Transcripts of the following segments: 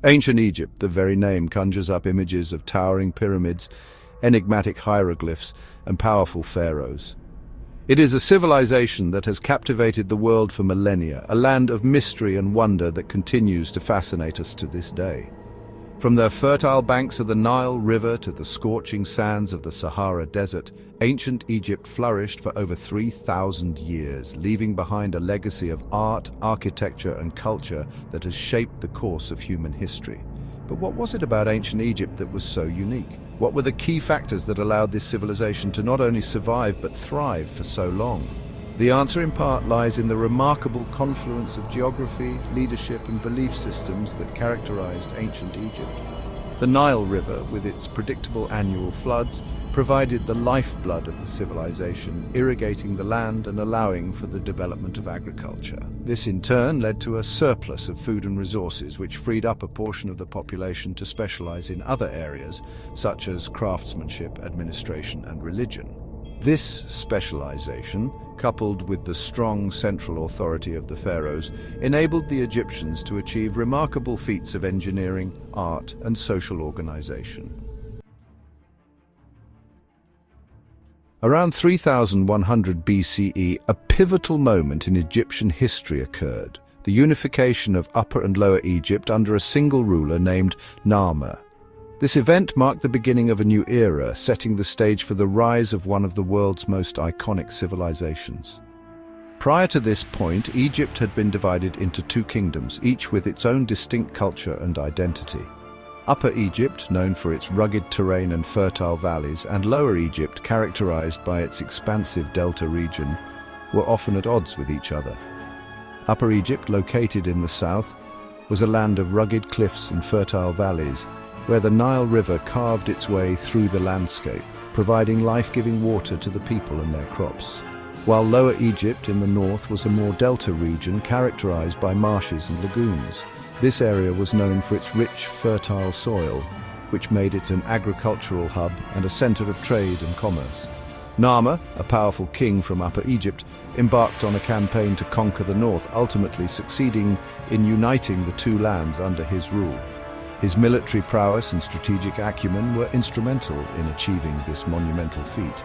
Ancient Egypt, the very name conjures up images of towering pyramids, enigmatic hieroglyphs, and powerful pharaohs. It is a civilization that has captivated the world for millennia, a land of mystery and wonder that continues to fascinate us to this day. From the fertile banks of the Nile River to the scorching sands of the Sahara Desert, ancient Egypt flourished for over 3,000 years, leaving behind a legacy of art, architecture, and culture that has shaped the course of human history. But what was it about ancient Egypt that was so unique? What were the key factors that allowed this civilization to not only survive but thrive for so long? The answer in part lies in the remarkable confluence of geography, leadership, and belief systems that characterized ancient Egypt. The Nile River, with its predictable annual floods, provided the lifeblood of the civilization, irrigating the land and allowing for the development of agriculture. This in turn led to a surplus of food and resources, which freed up a portion of the population to specialize in other areas, such as craftsmanship, administration, and religion. This specialization, coupled with the strong central authority of the pharaohs, enabled the Egyptians to achieve remarkable feats of engineering, art, and social organization. Around 3100 BCE, a pivotal moment in Egyptian history occurred: the unification of Upper and Lower Egypt under a single ruler named Narmer. This event marked the beginning of a new era, setting the stage for the rise of one of the world's most iconic civilizations. Prior to this point, Egypt had been divided into two kingdoms, each with its own distinct culture and identity. Upper Egypt, known for its rugged terrain and fertile valleys, and Lower Egypt, characterized by its expansive delta region, were often at odds with each other. Upper Egypt, located in the south, was a land of rugged cliffs and fertile valleys, where the Nile River carved its way through the landscape, providing life-giving water to the people and their crops. While Lower Egypt in the north was a more delta region characterized by marshes and lagoons. This area was known for its rich, fertile soil, which made it an agricultural hub and a center of trade and commerce. Narmer, a powerful king from Upper Egypt, embarked on a campaign to conquer the north, ultimately succeeding in uniting the two lands under his rule. His military prowess and strategic acumen were instrumental in achieving this monumental feat.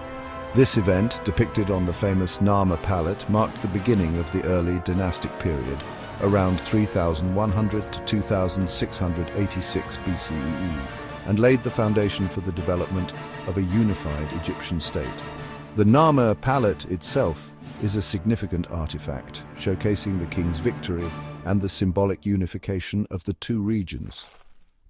This event, depicted on the famous Narmer palette, marked the beginning of the early dynastic period, around 3100 to 2686 BCE, and laid the foundation for the development of a unified Egyptian state. The Narmer palette itself is a significant artifact, showcasing the king's victory and the symbolic unification of the two regions.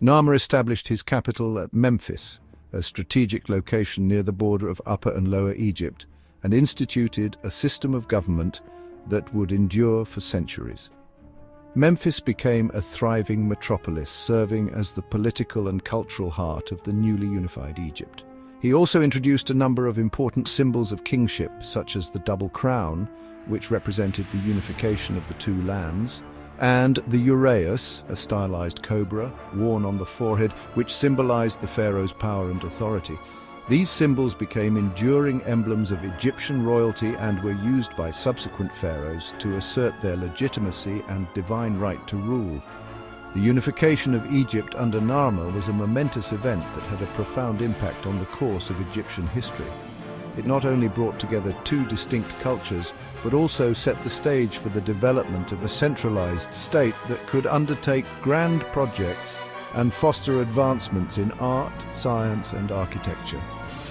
Narmer established his capital at Memphis, a strategic location near the border of Upper and Lower Egypt, and instituted a system of government that would endure for centuries. Memphis became a thriving metropolis, serving as the political and cultural heart of the newly unified Egypt. He also introduced a number of important symbols of kingship, such as the double crown, which represented the unification of the two lands, and the uraeus, a stylized cobra, worn on the forehead, which symbolized the pharaoh's power and authority. These symbols became enduring emblems of Egyptian royalty and were used by subsequent pharaohs to assert their legitimacy and divine right to rule. The unification of Egypt under Narmer was a momentous event that had a profound impact on the course of Egyptian history. It not only brought together two distinct cultures, but also set the stage for the development of a centralized state that could undertake grand projects and foster advancements in art, science, and architecture.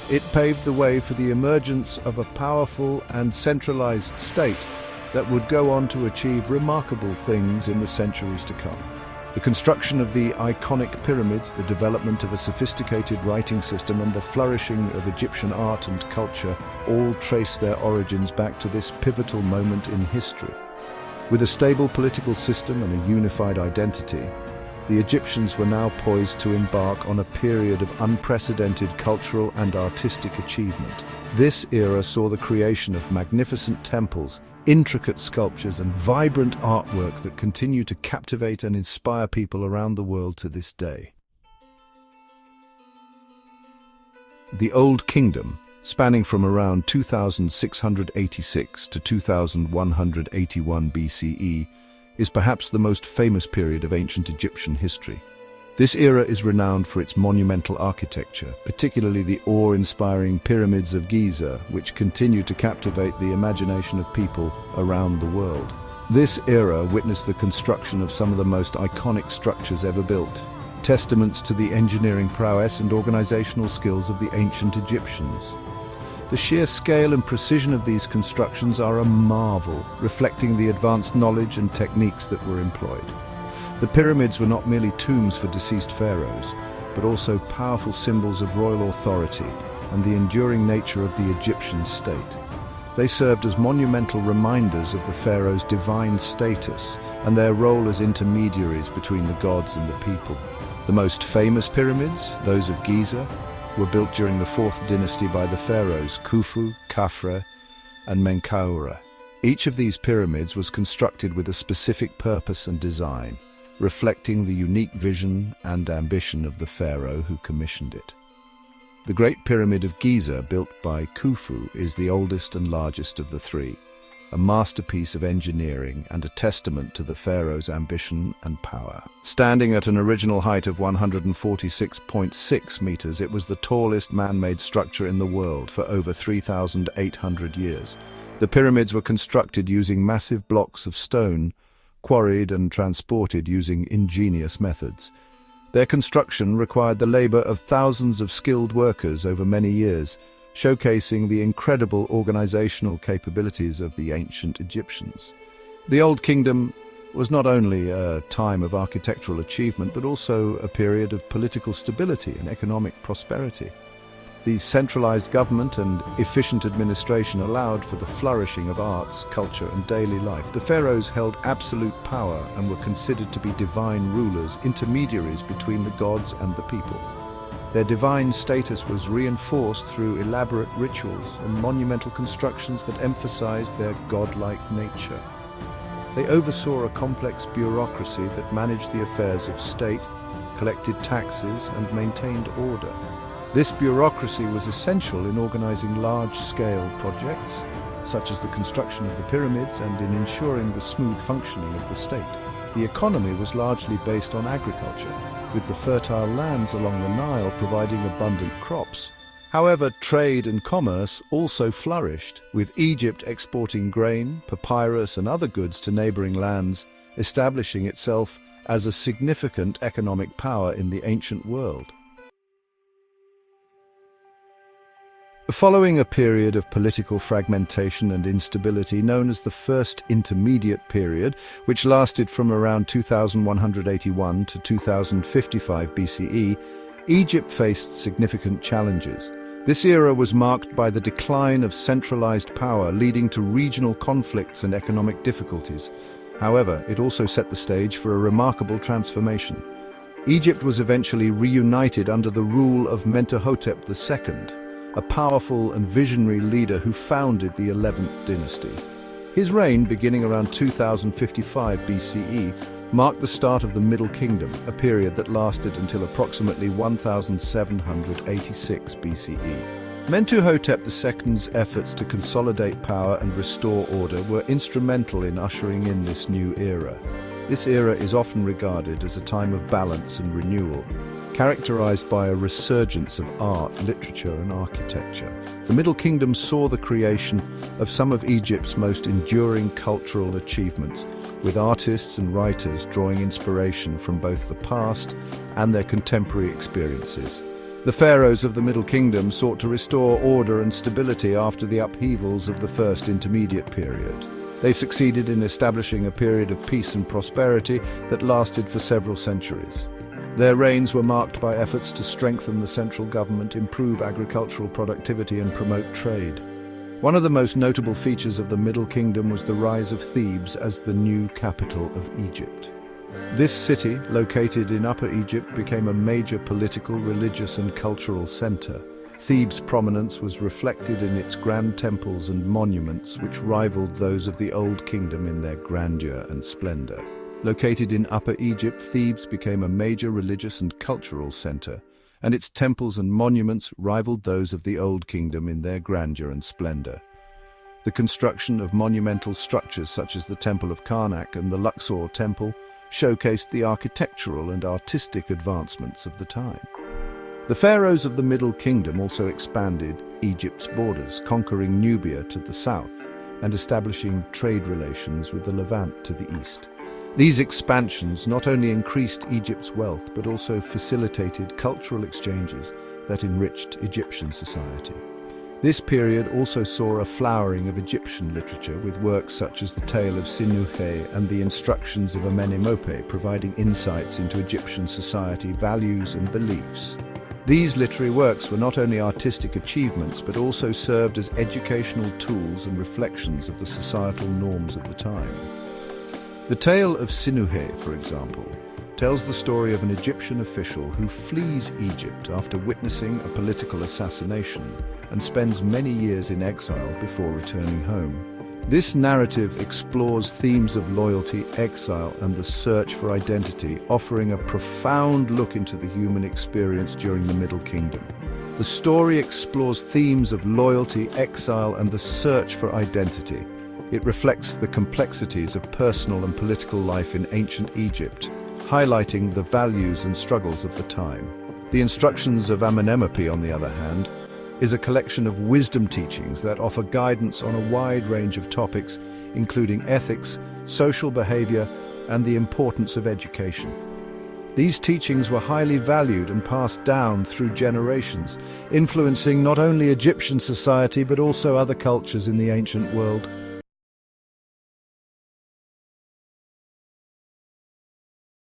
It paved the way for the emergence of a powerful and centralized state that would go on to achieve remarkable things in the centuries to come. The construction of the iconic pyramids, the development of a sophisticated writing system, and the flourishing of Egyptian art and culture all trace their origins back to this pivotal moment in history. With a stable political system and a unified identity, the Egyptians were now poised to embark on a period of unprecedented cultural and artistic achievement. This era saw the creation of magnificent temples, intricate sculptures, and vibrant artwork that continue to captivate and inspire people around the world to this day. The Old Kingdom, spanning from around 2686 to 2181 BCE, is perhaps the most famous period of ancient Egyptian history. This era is renowned for its monumental architecture, particularly the awe-inspiring pyramids of Giza, which continue to captivate the imagination of people around the world. This era witnessed the construction of some of the most iconic structures ever built, testaments to the engineering prowess and organizational skills of the ancient Egyptians. The sheer scale and precision of these constructions are a marvel, reflecting the advanced knowledge and techniques that were employed. The pyramids were not merely tombs for deceased pharaohs, but also powerful symbols of royal authority and the enduring nature of the Egyptian state. They served as monumental reminders of the pharaoh's divine status and their role as intermediaries between the gods and the people. The most famous pyramids, those of Giza, were built during the 4th dynasty by the pharaohs Khufu, Khafre, and Menkaure. Each of these pyramids was constructed with a specific purpose and design, reflecting the unique vision and ambition of the pharaoh who commissioned it. The Great Pyramid of Giza, built by Khufu, is the oldest and largest of the three, a masterpiece of engineering and a testament to the pharaoh's ambition and power. Standing at an original height of 146.6 meters, it was the tallest man-made structure in the world for over 3,800 years. The pyramids were constructed using massive blocks of stone, quarried and transported using ingenious methods. Their construction required the labor of thousands of skilled workers over many years, showcasing the incredible organizational capabilities of the ancient Egyptians. The Old Kingdom was not only a time of architectural achievement, but also a period of political stability and economic prosperity. The centralized government and efficient administration allowed for the flourishing of arts, culture, and daily life. The pharaohs held absolute power and were considered to be divine rulers, intermediaries between the gods and the people. Their divine status was reinforced through elaborate rituals and monumental constructions that emphasized their godlike nature. They oversaw a complex bureaucracy that managed the affairs of state, collected taxes, and maintained order. This bureaucracy was essential in organizing large-scale projects, such as the construction of the pyramids, and in ensuring the smooth functioning of the state. The economy was largely based on agriculture, with the fertile lands along the Nile providing abundant crops. However, trade and commerce also flourished, with Egypt exporting grain, papyrus, and other goods to neighboring lands, establishing itself as a significant economic power in the ancient world. Following a period of political fragmentation and instability known as the First Intermediate Period, which lasted from around 2181 to 2055 BCE, Egypt faced significant challenges. This era was marked by the decline of centralized power, leading to regional conflicts and economic difficulties. However, it also set the stage for a remarkable transformation. Egypt was eventually reunited under the rule of Mentuhotep II, a powerful and visionary leader who founded the 11th dynasty. His reign, beginning around 2055 BCE, marked the start of the Middle Kingdom, a period that lasted until approximately 1786 BCE. Mentuhotep II's efforts to consolidate power and restore order were instrumental in ushering in this new era. This era is often regarded as a time of balance and renewal, characterized by a resurgence of art, literature, and architecture. The Middle Kingdom saw the creation of some of Egypt's most enduring cultural achievements, with artists and writers drawing inspiration from both the past and their contemporary experiences. The pharaohs of the Middle Kingdom sought to restore order and stability after the upheavals of the First Intermediate Period. They succeeded in establishing a period of peace and prosperity that lasted for several centuries. Their reigns were marked by efforts to strengthen the central government, improve agricultural productivity, and promote trade. One of the most notable features of the Middle Kingdom was the rise of Thebes as the new capital of Egypt. This city, located in Upper Egypt, became a major political, religious, and cultural center. Thebes' prominence was reflected in its grand temples and monuments, which rivaled those of the Old Kingdom in their grandeur and splendor. Located in Upper Egypt, Thebes became a major religious and cultural center, and its temples and monuments rivaled those of the Old Kingdom in their grandeur and splendor. The construction of monumental structures such as the Temple of Karnak and the Luxor Temple showcased the architectural and artistic advancements of the time. The pharaohs of the Middle Kingdom also expanded Egypt's borders, conquering Nubia to the south and establishing trade relations with the Levant to the east. These expansions not only increased Egypt's wealth but also facilitated cultural exchanges that enriched Egyptian society. This period also saw a flowering of Egyptian literature with works such as the Tale of Sinuhe and the Instructions of Amenemope providing insights into Egyptian society, values and beliefs. These literary works were not only artistic achievements but also served as educational tools and reflections of the societal norms of the time. The Tale of Sinuhe, for example, tells the story of an Egyptian official who flees Egypt after witnessing a political assassination and spends many years in exile before returning home. This narrative explores themes of loyalty, exile, and the search for identity, offering a profound look into the human experience during the Middle Kingdom. The story explores themes of loyalty, exile, and the search for identity. It reflects the complexities of personal and political life in ancient Egypt, highlighting the values and struggles of the time. The Instructions of Amenemope, on the other hand, is a collection of wisdom teachings that offer guidance on a wide range of topics, including ethics, social behavior, and the importance of education. These teachings were highly valued and passed down through generations, influencing not only Egyptian society but also other cultures in the ancient world.